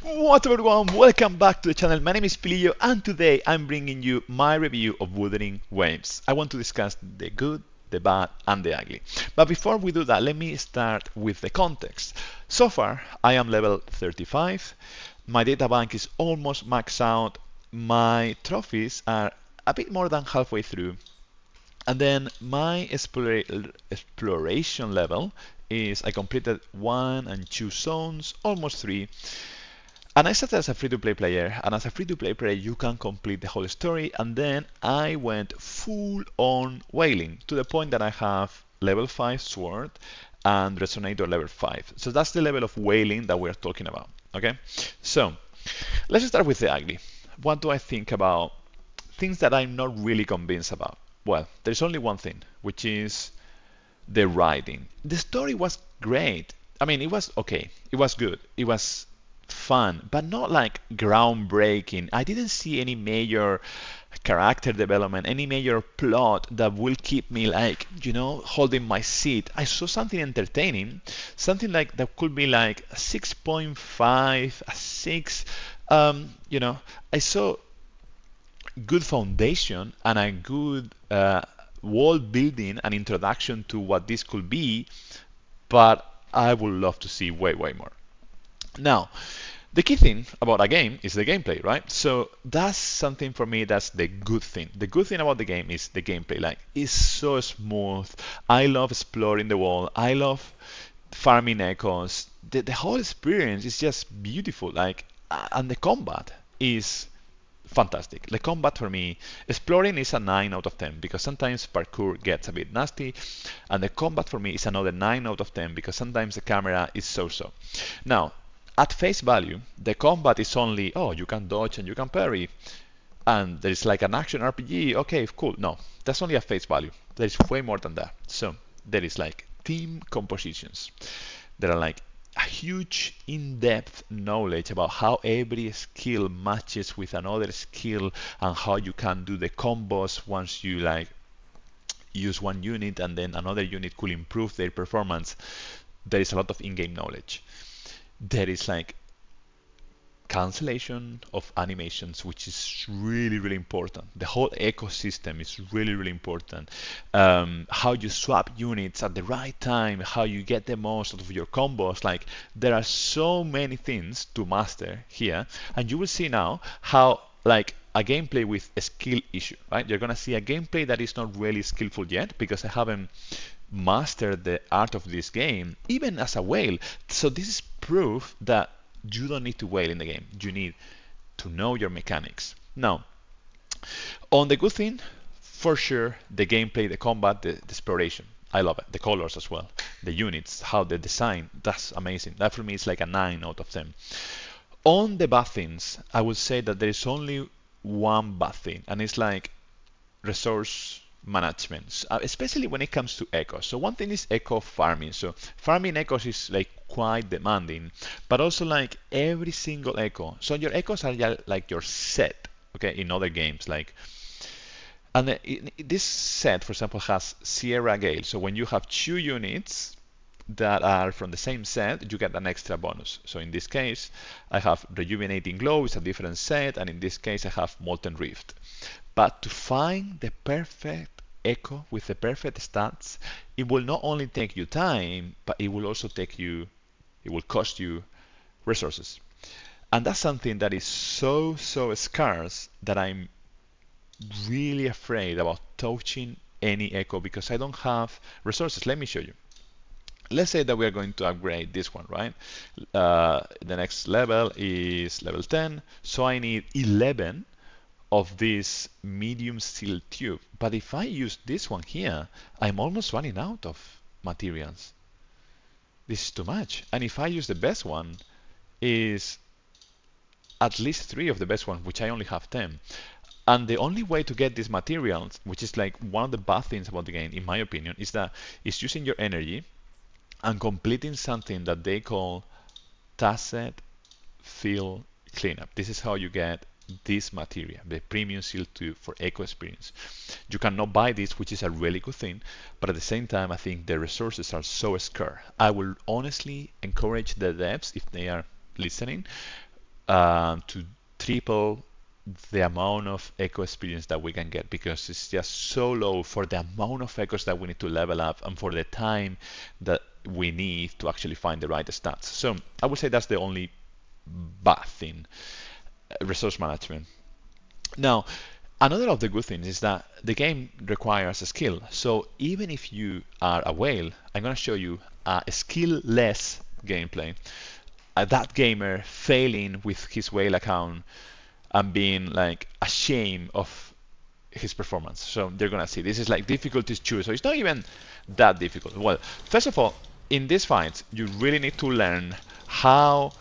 What's up everyone, welcome back to the channel. My name is Pilillo and today I'm bringing you my review of Wuthering Waves. I want to discuss the good, the bad and the ugly. But before we do that, let me start with the context. So far, I am level 35, my data bank is almost maxed out, my trophies are a bit more than halfway through, and then my exploration level is I completed 1 and 2 zones, almost 3. And I started as a free-to-play player, and as a free-to-play player you can complete the whole story, and then I went full on whaling to the point that I have level 5 sword and resonator level 5. So that's the level of whaling that we're talking about. Okay, so let's start with the ugly. What do I think about things that I'm not really convinced about? Well, there's only one thing, which is the writing. The story was great. I mean, it was okay. It was good. It was fun, but not like groundbreaking. I didn't see any major character development, any major plot that will keep me like, holding my seat. I saw something entertaining, something like that could be like a 6.5, a 6. I saw good foundation and a good world building and introduction to what this could be, but I would love to see way, way more. Now, the key thing about a game is the gameplay, right? So that's something for me, that's the good thing. The good thing about the game is the gameplay. Like, it's so smooth. I love exploring the world. I love farming echoes. The whole experience is just beautiful. Like, and the combat is fantastic. The combat for me, exploring is a 9 out of 10 because sometimes parkour gets a bit nasty, and the combat for me is another 9 out of 10 because sometimes the camera is so-so. Now, at face value, the combat is only, oh, you can dodge and you can parry, and there's like an action RPG, okay, cool. No, that's only at face value. There's way more than that. So there is like team compositions. There are like a huge in-depth knowledge about how every skill matches with another skill and how you can do the combos once you like use one unit and then another unit could improve their performance. There is a lot of in-game knowledge. There is like cancellation of animations, which is really, really important. The whole ecosystem is really, really important. How you swap units at the right time, how you get the most out of your combos. Like, there are so many things to master here, and you will see now how like a gameplay with a skill issue, right? You're gonna see a gameplay that is not really skillful yet because I haven't mastered the art of this game, even as a whale. So this is proof that you don't need to whale in the game. You need to know your mechanics. Now, on the good thing, for sure, the gameplay, the combat, the exploration. I love it. The colors as well. The units, how they design, that's amazing. That for me is like a 9 out of 10. On the bad things, I would say that there is only one bad thing, and it's like resource management, especially when it comes to echoes. So one thing is echo farming. So farming echoes is like quite demanding, but also like every single echo. So your echoes are like your set, okay, in other games. Like, and this set, for example, has Sierra Gale. So when you have 2 units that are from the same set, you get an extra bonus. So in this case, I have Rejuvenating Glow, it's a different set, and in this case, I have Molten Rift. But to find the perfect echo with the perfect stats, it will not only take you time, but it will also it will cost you resources. And that's something that is so scarce that I'm really afraid about touching any echo because I don't have resources. Let me show you. Let's say that we are going to upgrade this one, right? The next level is level 10, so I need 11 of this medium steel tube. But if I use this one here, I'm almost running out of materials. This is too much. And if I use the best one, is at least 3 of the best one, which I only have 10. And the only way to get these materials, which is like one of the bad things about the game, in my opinion, is that it's using your energy and completing something that they call tacet field cleanup. This is how you get this material, the premium seal 2 for eco experience. You cannot buy this, which is a really good thing, but at the same time I think the resources are so scarce. I will honestly encourage the devs, if they are listening, to triple the amount of echo experience that we can get, because it's just so low for the amount of echoes that we need to level up and for the time that we need to actually find the right stats. So I would say that's the only bad thing, resource management. Now, another of the good things is that the game requires a skill. So even if you are a whale, I'm going to show you a skill-less gameplay. That gamer failing with his whale account and being like ashamed of his performance. So they're gonna see this is like difficulties 2. So it's not even that difficult. Well, first of all, in this fight, you really need to learn how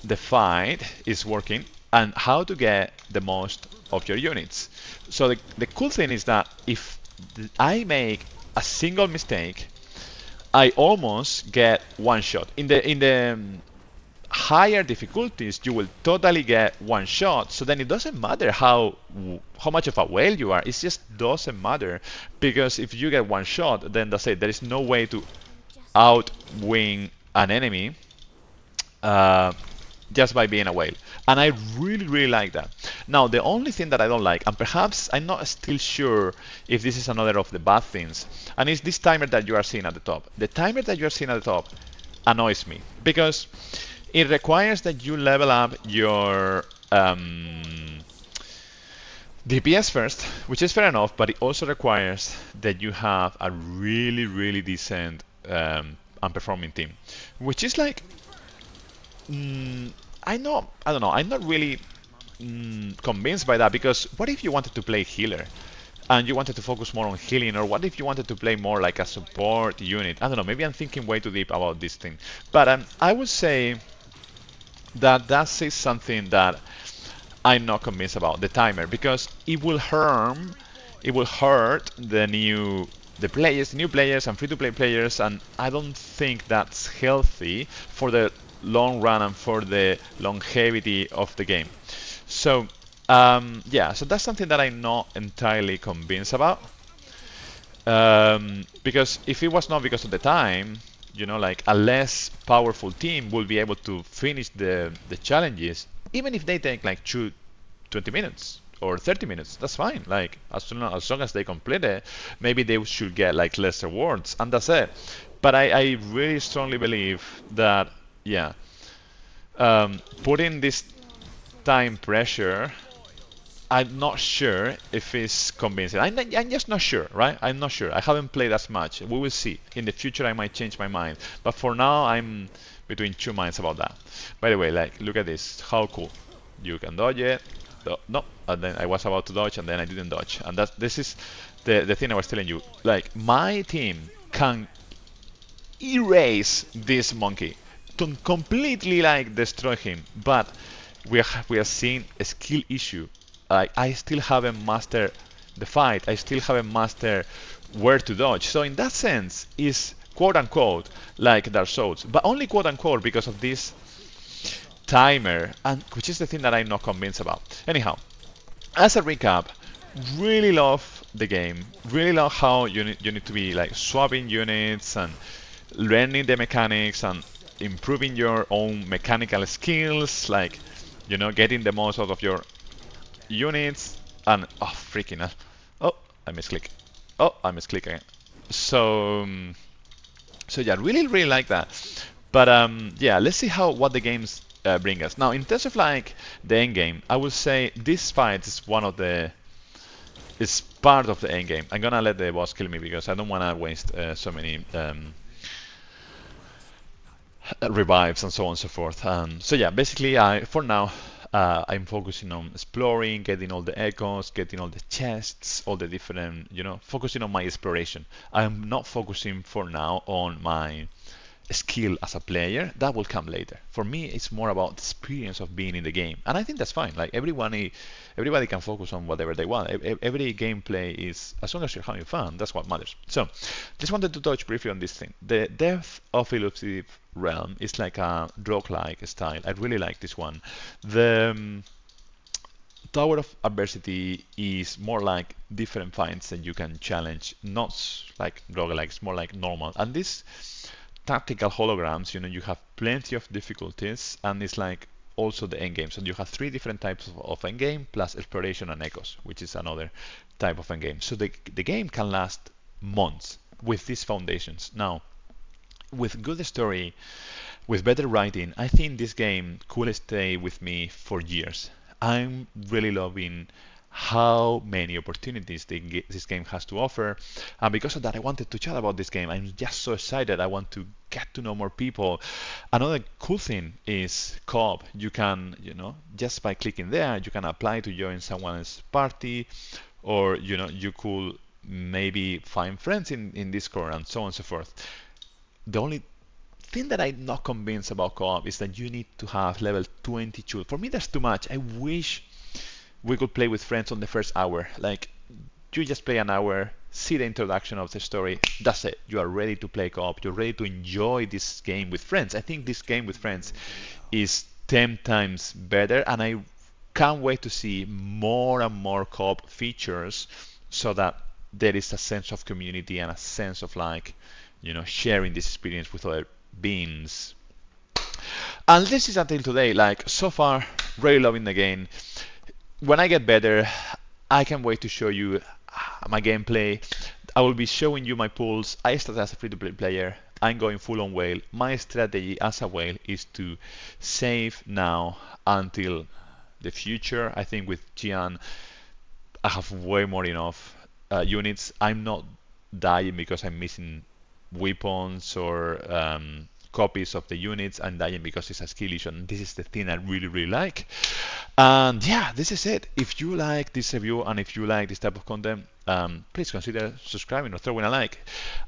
the fight is working and how to get the most of your units. So the cool thing is that if I make a single mistake, I almost get one shot. In the higher difficulties, you will totally get one shot. So then it doesn't matter how much of a whale you are. It just doesn't matter, because if you get one shot, then that's it. There is no way to outwing an enemy just by being a whale. And I really like that. Now, the only thing that I don't like, and perhaps I'm not still sure if this is another of the bad things, and it's this timer that you are seeing at the top. The timer that you are seeing at the top annoys me, because it requires that you level up your DPS first, which is fair enough, but it also requires that you have a really decent and performing team, which is like, I don't know, I'm not really convinced by that, because what if you wanted to play healer and you wanted to focus more on healing, or what if you wanted to play more like a support unit? I don't know, maybe I'm thinking way too deep about this thing, but I would say that is something that I'm not convinced about, the timer, because it will hurt the new players and free-to-play players, and I don't think that's healthy for the long run and for the longevity of the game. So yeah, so that's something that I'm not entirely convinced about, because if it was not because of the time, you know, like a less powerful team will be able to finish the challenges, even if they take like 20 minutes or 30 minutes. That's fine. Like as long as they complete it, maybe they should get like less rewards, and that's it. But I really strongly believe that, yeah, putting this time pressure, I'm not sure if it's convincing. I'm just not sure, right? I'm not sure. I haven't played as much. We will see. In the future, I might change my mind. But for now, I'm between two minds about that. By the way, like, look at this. How cool. You can dodge it. No. And then I was about to dodge, and then I didn't dodge. And this is the thing I was telling you. Like, my team can erase this monkey. To completely, like, destroy him. But we are seeing a skill issue. I still haven't mastered the fight. I still haven't mastered where to dodge. So in that sense, is quote unquote like Dark Souls, but only quote unquote because of this timer, and which is the thing that I'm not convinced about. Anyhow, as a recap, really love the game. Really love how you need to be like swapping units and learning the mechanics and improving your own mechanical skills, like, you know, getting the most out of your units, and oh freaking hell. Oh, I misclick. Oh, I misclick again. So so yeah, really like that. But yeah, let's see what the games bring us. Now, in terms of like the end game, I would say this fight is is part of the end game. I'm gonna let the boss kill me because I don't want to waste so many revives and so on and so forth. So yeah, basically, for now, I'm focusing on exploring, getting all the echoes, getting all the chests, all the different, you know, focusing on my exploration. I'm not focusing for now on my skill as a player. That will come later. For me, it's more about the experience of being in the game, and I think that's fine. Like everybody can focus on whatever they want. Every gameplay is, as long as you're having fun, that's what matters. So, just wanted to touch briefly on this thing. The Death of Elusive Realm is like a roguelike style. I really like this one. The Tower of Adversity is more like different fights that you can challenge, not like roguelike, it's more like normal. And this tactical holograms, you know, you have plenty of difficulties, and it's like also the end game. So you have three different types of end game plus exploration and echoes, which is another type of end game. So the game can last months with these foundations. Now, with good story, with better writing, I think this game could stay with me for years. I'm really loving how many opportunities this game has to offer, and because of that, I wanted to chat about this game. I'm just so excited. I want to get to know more people. Another cool thing is co-op. You can, just by clicking there, you can apply to join someone's party, or you could maybe find friends in Discord and so on and so forth. The only thing that I'm not convinced about co-op is that you need to have level 22. For me, that's too much. I wish we could play with friends on the first hour. Like, you just play an hour, see the introduction of the story, that's it. You are ready to play co-op. You're ready to enjoy this game with friends. I think this game with friends is 10 times better, and I can't wait to see more and more co-op features so that there is a sense of community and a sense of sharing this experience with other beings. And this is until today. Like, so far, really loving the game. When I get better, I can't wait to show you my gameplay. I will be showing you my pulls. I started as a free-to-play player. I'm going full on whale. My strategy as a whale is to save now until the future. I think with Jian, I have way more enough units. I'm not dying because I'm missing weapons or copies of the units. I'm dying because it's a skill issue, and this is the thing I really, really like. And yeah, this is it. If you like this review and if you like this type of content, please consider subscribing or throwing a like.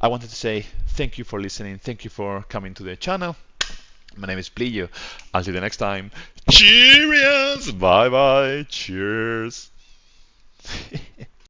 I wanted to say thank you for listening. Thank you for coming to the channel. My name is Plillo. Until the next time, cheers! Bye bye. Cheers.